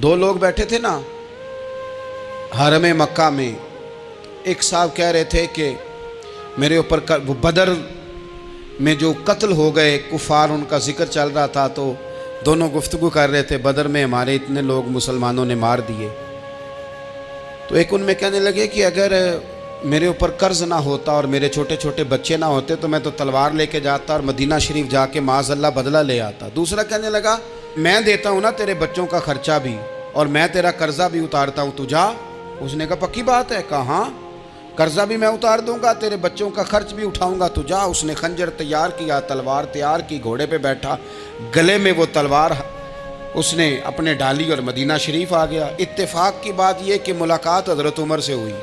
دو لوگ بیٹھے تھے نا حرم مکہ میں. ایک صاحب کہہ رہے تھے کہ میرے اوپر بدر میں جو قتل ہو گئے کفار ان کا ذکر چل رہا تھا، تو دونوں گفتگو کر رہے تھے بدر میں ہمارے اتنے لوگ مسلمانوں نے مار دیے. تو ایک ان میں کہنے لگے کہ اگر میرے اوپر قرض نہ ہوتا اور میرے چھوٹے چھوٹے بچے نہ ہوتے تو میں تو تلوار لے کے جاتا اور مدینہ شریف جا کے معاذ اللہ بدلہ لے آتا. دوسرا کہنے لگا میں دیتا ہوں نا تیرے بچوں کا خرچہ بھی اور میں تیرا قرضہ بھی اتارتا ہوں، تو جا. اس نے کہا پکی بات ہے؟ کہا ہاں، قرضہ بھی میں اتار دوں گا، تیرے بچوں کا خرچ بھی اٹھاؤں گا، تو جا. اس نے خنجر تیار کیا، تلوار تیار کی، گھوڑے پہ بیٹھا، گلے میں وہ تلوار اس نے اپنے ڈالی اور مدینہ شریف آ گیا. اتفاق کی بات یہ کہ ملاقات حضرت عمر سے ہوئی.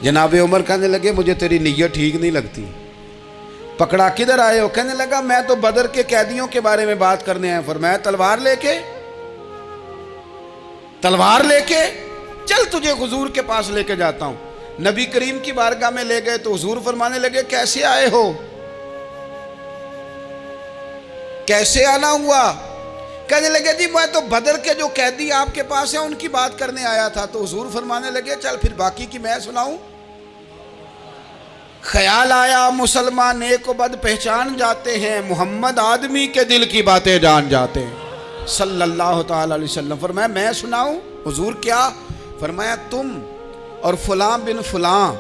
جناب عمر کہنے لگے مجھے تیری نیت ٹھیک نہیں لگتی. پکڑا کدھر آئے ہو؟ کہنے لگا میں تو بدر کے قیدیوں کے بارے میں بات کرنے آیا. فرمایا تلوار لے کے چل تجھے حضور کے پاس لے کے جاتا ہوں. نبی کریم کی بارگاہ میں لے گئے تو حضور فرمانے لگے کیسے آئے ہو؟ کیسے آنا ہوا؟ کہنے لگے جی میں تو بدر کے جو قیدی آپ کے پاس ہیں ان کی بات کرنے آیا تھا. تو حضور فرمانے لگے چل پھر باقی کی میں سناؤں. خیال آیا مسلمان نیک و بد پہچان جاتے ہیں، محمد آدمی کے دل کی باتیں جان جاتے ہیں صلی اللہ تعالی علیہ وسلم. فرمایا میں سناؤں؟ حضور کیا؟ فرمایا تم اور فلاں بن فلاں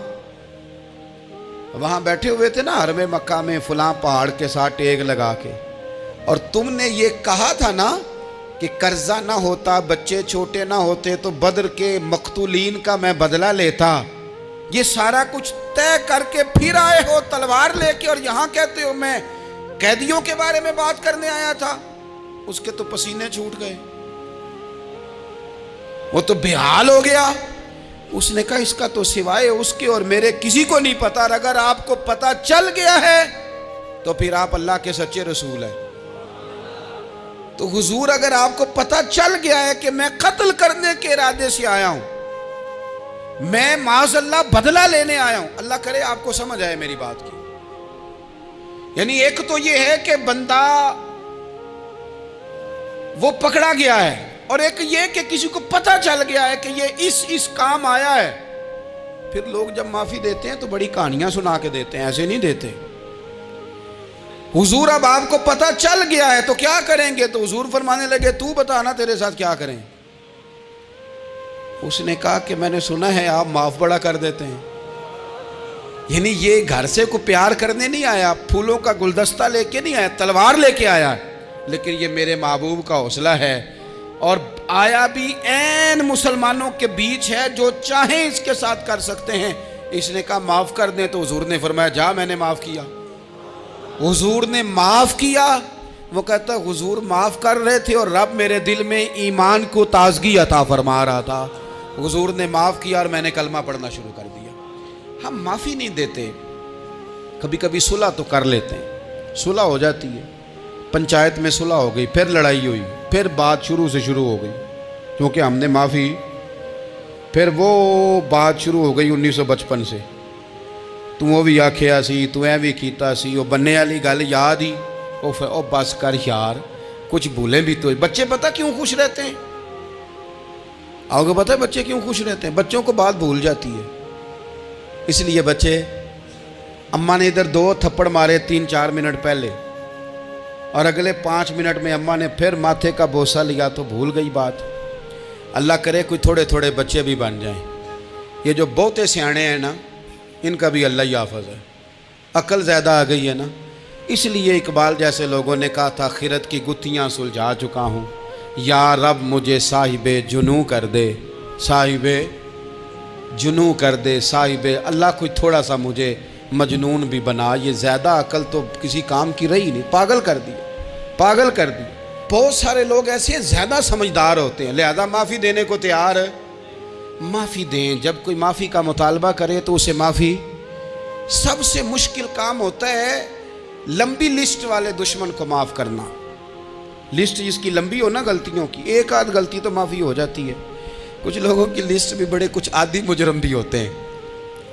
وہاں بیٹھے ہوئے تھے نا حرم مکہ میں فلاں پہاڑ کے ساتھ ٹیک لگا کے، اور تم نے یہ کہا تھا نا کہ قرضہ نہ ہوتا، بچے چھوٹے نہ ہوتے تو بدر کے مقتولین کا میں بدلہ لیتا. یہ سارا کچھ طے کر کے پھر آئے ہو تلوار لے کے، اور یہاں کہتے ہو میں قیدیوں کے بارے میں بات کرنے آیا تھا. اس کے تو پسینے چھوٹ گئے، وہ تو بے حال ہو گیا. اس نے کہا اس کا تو سوائے اس کے اور میرے کسی کو نہیں پتا، اور اگر آپ کو پتا چل گیا ہے تو پھر آپ اللہ کے سچے رسول ہیں. تو حضور اگر آپ کو پتا چل گیا ہے کہ میں قتل کرنے کے ارادے سے آیا ہوں، میں معاذ اللہ بدلہ لینے آیا ہوں، اللہ کرے آپ کو سمجھ آئے میری بات کی. یعنی ایک تو یہ ہے کہ بندہ وہ پکڑا گیا ہے، اور ایک یہ کہ کسی کو پتا چل گیا ہے کہ یہ اس کام آیا ہے. پھر لوگ جب معافی دیتے ہیں تو بڑی کہانیاں سنا کے دیتے ہیں، ایسے نہیں دیتے. حضور اب آپ کو پتا چل گیا ہے تو کیا کریں گے؟ تو حضور فرمانے لگے تو بتانا تیرے ساتھ کیا کریں. اس نے کہا کہ میں نے سنا ہے آپ معاف بڑا کر دیتے ہیں. یعنی یہ گھر سے کو پیار کرنے نہیں آیا، پھولوں کا گلدستہ لے کے نہیں آیا، تلوار لے کے آیا، لیکن یہ میرے محبوب کا حوصلہ ہے. اور آیا بھی عین مسلمانوں کے بیچ ہے، جو چاہیں اس کے ساتھ کر سکتے ہیں. اس نے کہا معاف کر دیں، تو حضور نے فرمایا جا میں نے معاف کیا. حضور نے معاف کیا. وہ کہتا حضور معاف کر رہے تھے اور رب میرے دل میں ایمان کو تازگی عطا فرما رہا تھا. حضور نے معاف کیا اور میں نے کلمہ پڑھنا شروع کر دیا. ہم معافی نہیں دیتے، کبھی کبھی صلح تو کر لیتے ہیں، صلح ہو جاتی ہے. پنچایت میں صلح ہو گئی، پھر لڑائی ہوئی، پھر بات شروع سے شروع ہو گئی کیونکہ ہم نے معافی، پھر وہ بات شروع ہو گئی 1955 سے. تو وہ بھی آکھیا سی، تو اے بھی کیتا سی، وہ بننے والی گل یاد ہی، او بس کر یار، کچھ بھولیں بھی تو. بچے پتہ کیوں خوش رہتے ہیں؟ آپ کو پتہ ہے بچے کیوں خوش رہتے ہیں؟ بچوں کو بات بھول جاتی ہے. اس لیے بچے، اماں نے ادھر 2 تھپڑ مارے 3-4 منٹ پہلے، اور اگلے 5 منٹ میں اماں نے پھر ماتھے کا بوسہ لیا تو بھول گئی بات. اللہ کرے کوئی تھوڑے تھوڑے بچے بھی بن جائیں. یہ جو بہتے سیانے ہیں نا، ان کا بھی اللہ ہی حافظ ہے. عقل زیادہ آ گئی ہے نا. اس لیے اقبال جیسے لوگوں نے کہا تھا خرد کی گتھیاں سلجھا چکا ہوں، یا رب مجھے صاحب جنوں کر دے، صاحب جنوں کر دے، صاحب اللہ کوئی تھوڑا سا مجھے مجنون بھی بنا. یہ زیادہ عقل تو کسی کام کی رہی نہیں، پاگل کر دی، پاگل کر دی. بہت سارے لوگ ایسے زیادہ سمجھدار ہوتے ہیں، لہذا معافی دینے کو تیار. معافی دیں. جب کوئی معافی کا مطالبہ کرے تو اسے معافی. سب سے مشکل کام ہوتا ہے لمبی لسٹ والے دشمن کو معاف کرنا. لسٹ جس کی لمبی ہو نا غلطیوں کی، ایک آدھ غلطی تو معافی ہو جاتی ہے. کچھ لوگوں کی لسٹ بھی بڑے کچھ عادی مجرم بھی ہوتے ہیں،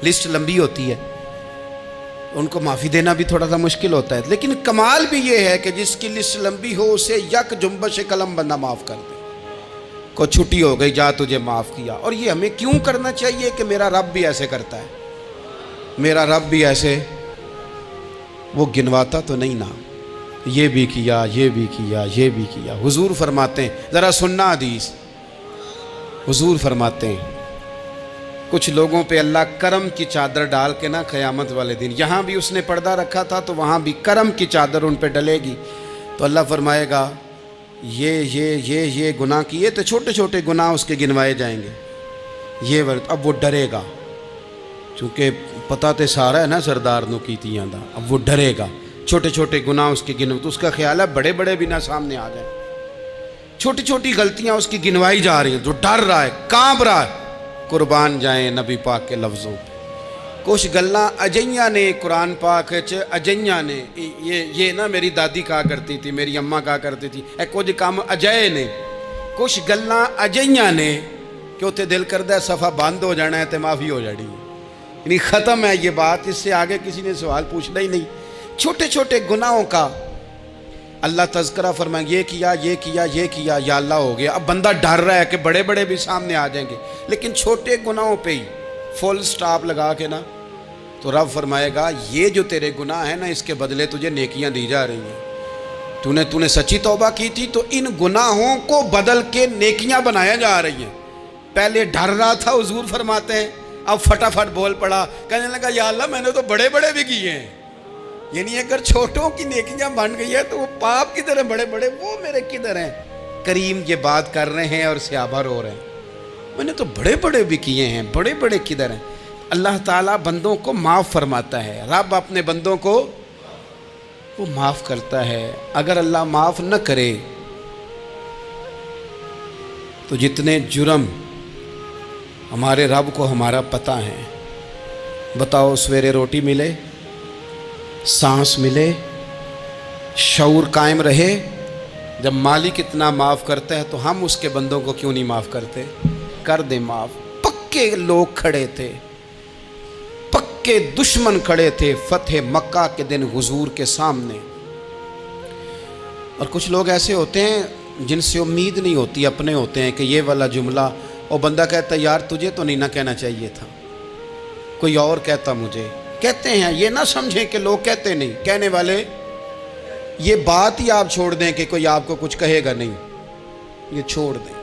لسٹ لمبی ہوتی ہے، ان کو معافی دینا بھی تھوڑا سا مشکل ہوتا ہے. لیکن کمال بھی یہ ہے کہ جس کی لسٹ لمبی ہو اسے یک جنبش قلم بندہ معاف کر دے. کو چھٹی ہو گئی، جا تجھے معاف کیا۔ اور یہ ہمیں کیوں کرنا چاہیے کہ میرا رب بھی ایسے کرتا ہے، میرا رب بھی ایسے، وہ گنواتا تو نہیں نا، یہ بھی کیا، یہ بھی کیا، یہ بھی کیا۔ حضور فرماتے ہیں، ذرا سننا حدیث، حضور فرماتے ہیں کچھ لوگوں پہ اللہ کرم کی چادر ڈال کے نا قیامت والے دن، یہاں بھی اس نے پردہ رکھا تھا تو وہاں بھی کرم کی چادر ان پہ ڈلے گی، تو اللہ فرمائے گا یہ گناہ کیے تو چھوٹے چھوٹے گناہ اس کے گنوائے جائیں گے، یہ ورد اب وہ ڈرے گا، چونکہ پتہ تے سارا ہے نا سردار نو کیتیاں دا، اب وہ ڈرے گا، چھوٹے چھوٹے گناہ اس کے گنو، تو اس کا خیال ہے بڑے بڑے بھی نہ سامنے آ جائیں، چھوٹی چھوٹی غلطیاں اس کی گنوائی جا رہی ہیں، جو ڈر رہا ہے، کانپ رہا ہے۔ قربان جائیں نبی پاک کے لفظوں پہ، کچھ گلاں اجیاں نے قرآن پاک اجیاں نے، یہ نا میری دادی کہا کرتی تھی، میری اماں کہا کرتی تھی، اے کچھ کام اجائے نے، کچھ گلاں اجیاں نے کہ اتنے دل کردہ صفحہ بند ہو جانا ہے تو معافی ہو جانی ہے، یعنی ختم ہے یہ بات، اس سے آگے کسی نے سوال پوچھنا ہی نہیں۔ چھوٹے چھوٹے گناہوں کا اللہ تذکرہ فرمائیں، یہ کیا یہ کیا یہ کیا، یا اللہ ہو گیا۔ اب بندہ ڈر رہا ہے کہ بڑے بڑے بھی سامنے آ جائیں گے، لیکن چھوٹے گناہوں پہ ہی فل سٹاپ لگا کے نا، تو رب فرمائے گا یہ جو تیرے گناہ ہیں نا، اس کے بدلے تجھے نیکیاں دی جا رہی ہیں، تو نے سچی توبہ کی تھی تو ان گناہوں کو بدل کے نیکیاں بنایا جا رہی ہیں۔ پہلے ڈر رہا تھا، حضور فرماتے ہیں، اب فٹافٹ بول پڑا، کہنے لگا یا اللہ میں نے تو بڑے بڑے بھی کیے ہیں، یعنی اگر چھوٹوں کی نیکیاں بن گئی ہے تو وہ پاپ کدھر ہیں، بڑے بڑے وہ میرے کدھر ہیں۔ کریم یہ بات کر رہے ہیں اور صحابہ رو رہے ہیں، میں نے تو بڑے بڑے بھی کیے ہیں، بڑے بڑے کدھر ہیں۔ اللہ تعالیٰ بندوں کو معاف فرماتا ہے، رب اپنے بندوں کو وہ معاف کرتا ہے۔ اگر اللہ معاف نہ کرے تو جتنے جرم ہمارے رب کو ہمارا پتہ ہے، بتاؤ سویرے روٹی ملے، سانس ملے، شعور قائم رہے، جب مالک اتنا معاف کرتا ہے تو ہم اس کے بندوں کو کیوں نہیں معاف کرتے؟ کر دیں معاف۔ پکے لوگ کھڑے تھے، پکے دشمن کھڑے تھے فتح مکہ کے دن حضور کے سامنے، اور کچھ لوگ ایسے ہوتے ہیں جن سے امید نہیں ہوتی، اپنے ہوتے ہیں کہ یہ والا جملہ، اور بندہ کہتا ہے یار تجھے تو نہیں نہ کہنا چاہیے تھا، کوئی اور کہتا مجھے، کہتے ہیں، یہ نہ سمجھیں کہ لوگ کہتے نہیں، کہنے والے، یہ بات ہی آپ چھوڑ دیں کہ کوئی آپ کو کچھ کہے گا نہیں، یہ چھوڑ دیں۔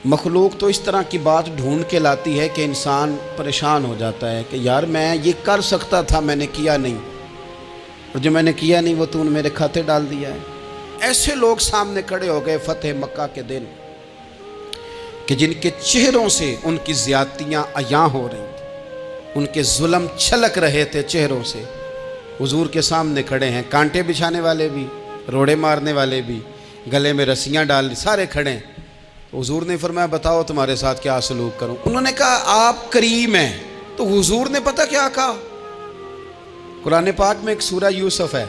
مخلوق تو اس طرح کی بات ڈھونڈ کے لاتی ہے کہ انسان پریشان ہو جاتا ہے کہ یار میں یہ کر سکتا تھا، میں نے کیا نہیں، اور جو میں نے کیا نہیں وہ تو نے میرے کھاتے ڈال دیا ہے۔ ایسے لوگ سامنے کھڑے ہو گئے فتح مکہ کے دن کہ جن کے چہروں سے ان کی زیادتیاں عیاں ہو رہی تھیں، ان کے ظلم چھلک رہے تھے چہروں سے، حضور کے سامنے کھڑے ہیں، کانٹے بچھانے والے بھی، روڑے مارنے والے بھی، گلے میں رسیاں ڈال، سارے کھڑے ہیں۔ حضور نے فرمایا بتاؤ تمہارے ساتھ کیا سلوک کروں؟ انہوں نے کہا آپ کریم ہیں، تو حضور نے پتہ کیا کہا؟ قرآن پاک میں ایک سورہ یوسف ہے،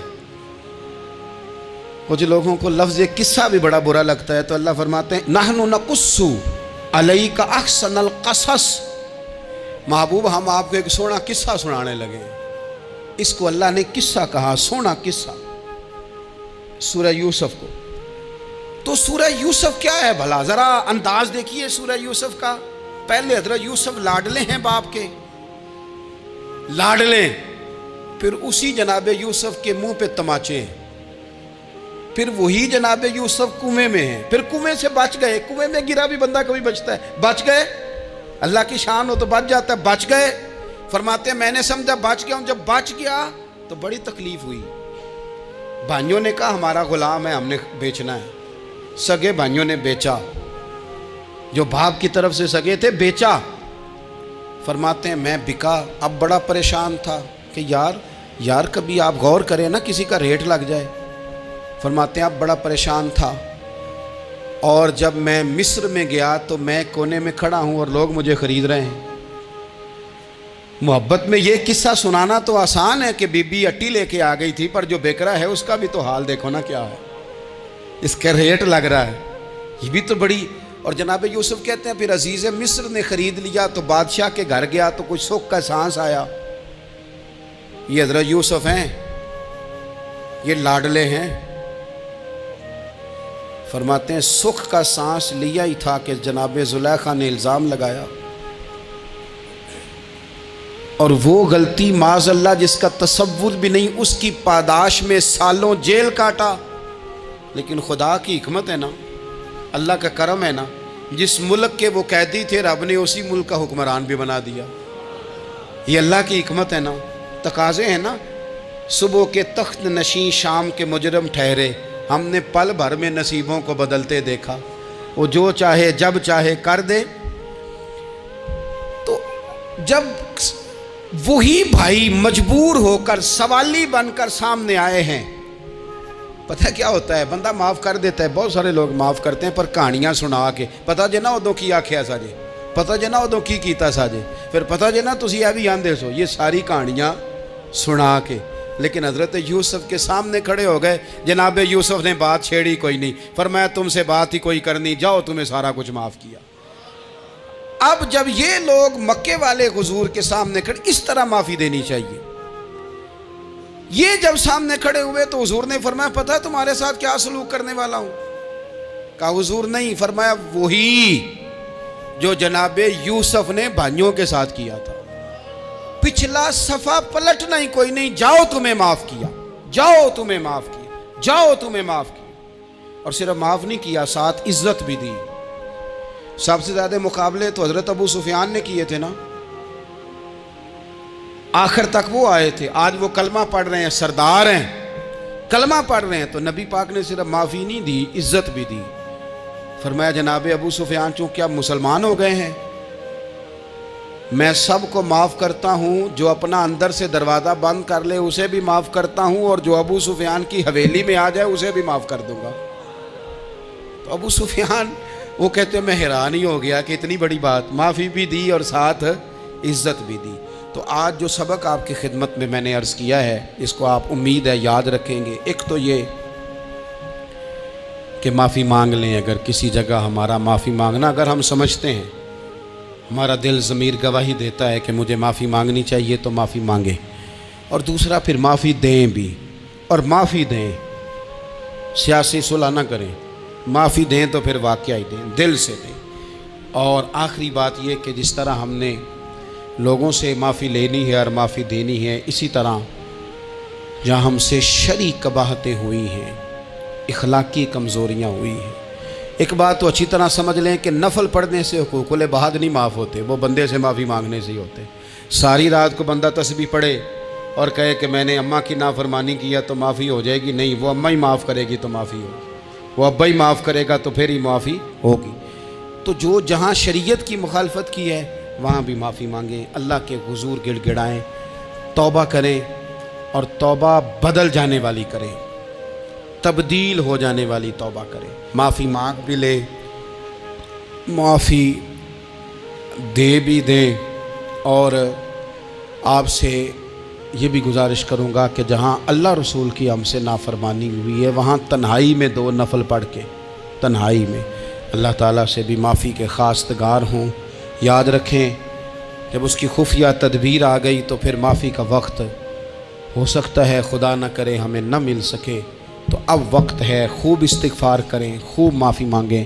کچھ لوگوں کو لفظ قصہ بھی بڑا برا لگتا ہے، تو اللہ فرماتے ہیں نحن نقص علیک احسن القصص، محبوب ہم آپ کو ایک سونا قصہ سنانے لگے ہیں۔ اس کو اللہ نے قصہ کہا، سونا قصہ، سورہ یوسف کو۔ تو سورہ یوسف کیا ہے بھلا؟ ذرا انداز دیکھیے سورہ یوسف کا۔ پہلے حضرت یوسف لاڈلے ہیں باپ کے، لاڈلے، پھر اسی جناب یوسف کے منہ پہ تماچے ہیں، پھر وہی جناب یوسف کنویں میں ہیں، پھر کنویں سے بچ گئے، کنویں میں گرا بھی بندہ کبھی بچتا ہے، بچ گئے، اللہ کی شان ہو تو بچ جاتا ہے، بچ گئے، فرماتے ہیں میں نے سمجھا بچ گیا ہوں، جب بچ گیا تو بڑی تکلیف ہوئی، بھائیوں نے کہا ہمارا غلام ہے، ہم نے بیچنا ہے، سگے بھائیوں نے بیچا، جو باپ کی طرف سے سگے تھے بیچا، فرماتے ہیں میں بکا، اب بڑا پریشان تھا کہ یار کبھی آپ غور کریں نا کسی کا ریٹ لگ جائے، فرماتے ہیں اب بڑا پریشان تھا، اور جب میں مصر میں گیا تو میں کونے میں کھڑا ہوں اور لوگ مجھے خرید رہے ہیں۔ محبت میں یہ قصہ سنانا تو آسان ہے کہ بی بی اٹی لے کے آ گئی تھی، پر جو بیکرا ہے اس کا بھی تو حال دیکھو نا کیا ہے، اس کا ریٹ لگ رہا ہے، یہ بھی تو بڑی۔ اور جناب یوسف کہتے ہیں پھر عزیز مصر نے خرید لیا تو بادشاہ کے گھر گیا تو کچھ سکھ کا سانس آیا، یہ حضرت یوسف ہیں، یہ لاڈلے ہیں۔ فرماتے ہیں سکھ کا سانس لیا ہی تھا کہ جناب زلیخا نے الزام لگایا، اور وہ غلطی معاذ اللہ جس کا تصور بھی نہیں، اس کی پاداش میں سالوں جیل کاٹا۔ لیکن خدا کی حکمت ہے نا، اللہ کا کرم ہے نا، جس ملک کے وہ قیدی تھے رب نے اسی ملک کا حکمران بھی بنا دیا۔ یہ اللہ کی حکمت ہے نا، تقاضے ہیں نا۔ صبح کے تخت نشین شام کے مجرم ٹھہرے، ہم نے پل بھر میں نصیبوں کو بدلتے دیکھا۔ وہ جو چاہے جب چاہے کر دے۔ تو جب وہی بھائی مجبور ہو کر سوالی بن کر سامنے آئے ہیں، پتہ کیا ہوتا ہے، بندہ معاف کر دیتا ہے، بہت سارے لوگ معاف کرتے ہیں، پر کہانیاں سنا کے پتہ جنا ادوں کی آکھیا ساجے، پتہ جنا ادوں کی کیتا ساجے، پھر پتہ جنا تسی یہ بھی آندے سو، یہ ساری کہانیاں سنا کے۔ لیکن حضرت یوسف کے سامنے کھڑے ہو گئے، جناب یوسف نے بات چھیڑی کوئی نہیں، فرمایا تم سے بات ہی کوئی کرنی، جاؤ تمہیں سارا کچھ معاف کیا۔ اب جب یہ لوگ مکے والے حضور کے سامنے کھڑے، اس طرح معافی دینی چاہیے۔ یہ جب سامنے کھڑے ہوئے تو حضور نے فرمایا پتہ ہے تمہارے ساتھ کیا سلوک کرنے والا ہوں؟ کہا حضور نہیں، فرمایا وہی جو جناب یوسف نے بھائیوں کے ساتھ کیا تھا، پچھلا صفحہ پلٹنا ہی کوئی نہیں، جاؤ تمہیں معاف کیا، جاؤ تمہیں معاف کیا، جاؤ تمہیں معاف کیا۔ اور صرف معاف نہیں کیا، ساتھ عزت بھی دی۔ سب سے زیادہ مقابلے تو حضرت ابو سفیان نے کیے تھے نا، آخر تک وہ آئے تھے، آج وہ کلمہ پڑھ رہے ہیں، سردار ہیں، کلمہ پڑھ رہے ہیں، تو نبی پاک نے صرف معافی نہیں دی، عزت بھی دی۔ فرمایا جناب ابو سفیان چونکہ اب مسلمان ہو گئے ہیں، میں سب کو معاف کرتا ہوں، جو اپنا اندر سے دروازہ بند کر لے اسے بھی معاف کرتا ہوں، اور جو ابو سفیان کی حویلی میں آ جائے اسے بھی معاف کر دوں گا۔ تو ابو سفیان وہ کہتے ہیں میں حیران ہی ہو گیا کہ اتنی بڑی بات، معافی بھی دی اور ساتھ عزت بھی دی۔ تو آج جو سبق آپ کی خدمت میں نے عرض کیا ہے، اس کو آپ امید ہے یاد رکھیں گے۔ ایک تو یہ کہ معافی مانگ لیں، اگر کسی جگہ ہمارا معافی مانگنا اگر ہم سمجھتے ہیں، ہمارا دل ضمیر گواہی دیتا ہے کہ مجھے معافی مانگنی چاہیے تو معافی مانگیں۔ اور دوسرا پھر معافی دیں بھی، اور معافی دیں، سیاسی صلح نہ کریں، معافی دیں تو پھر واقعی دیں، دل سے دیں۔ اور آخری بات یہ کہ جس طرح ہم نے لوگوں سے معافی لینی ہے اور معافی دینی ہے، اسی طرح جہاں ہم سے شرعی قباحتیں ہوئی ہیں، اخلاقی کمزوریاں ہوئی ہیں، ایک بات تو اچھی طرح سمجھ لیں کہ نفل پڑھنے سے حقوق العباد نہیں معاف ہوتے، وہ بندے سے معافی مانگنے سے ہی ہوتے۔ ساری رات کو بندہ تسبیح پڑھے اور کہے کہ میں نے اماں کی نافرمانی کیا تو معافی ہو جائے گی، نہیں، وہ اماں ہی معاف کرے گی تو معافی ہوگی، وہ ابا ہی معاف کرے گا تو پھر ہی معافی ہوگی۔ تو جو جہاں شریعت کی مخالفت کی ہے وہاں بھی معافی مانگیں، اللہ کے حضور گڑ گڑائیں، توبہ کریں، اور توبہ بدل جانے والی کریں، تبدیل ہو جانے والی توبہ کریں۔ معافی مانگ بھی لیں، معافی دے بھی دیں، اور آپ سے یہ بھی گزارش کروں گا کہ جہاں اللہ رسول کی ہم سے نافرمانی ہوئی ہے وہاں تنہائی میں 2 نفل پڑھ کے، تنہائی میں اللہ تعالیٰ سے بھی معافی کے خواستگار ہوں۔ یاد رکھیں جب اس کی خفیہ تدبیر آ گئی تو پھر معافی کا وقت ہو سکتا ہے خدا نہ کرے ہمیں نہ مل سکے، تو اب وقت ہے، خوب استغفار کریں، خوب معافی مانگیں۔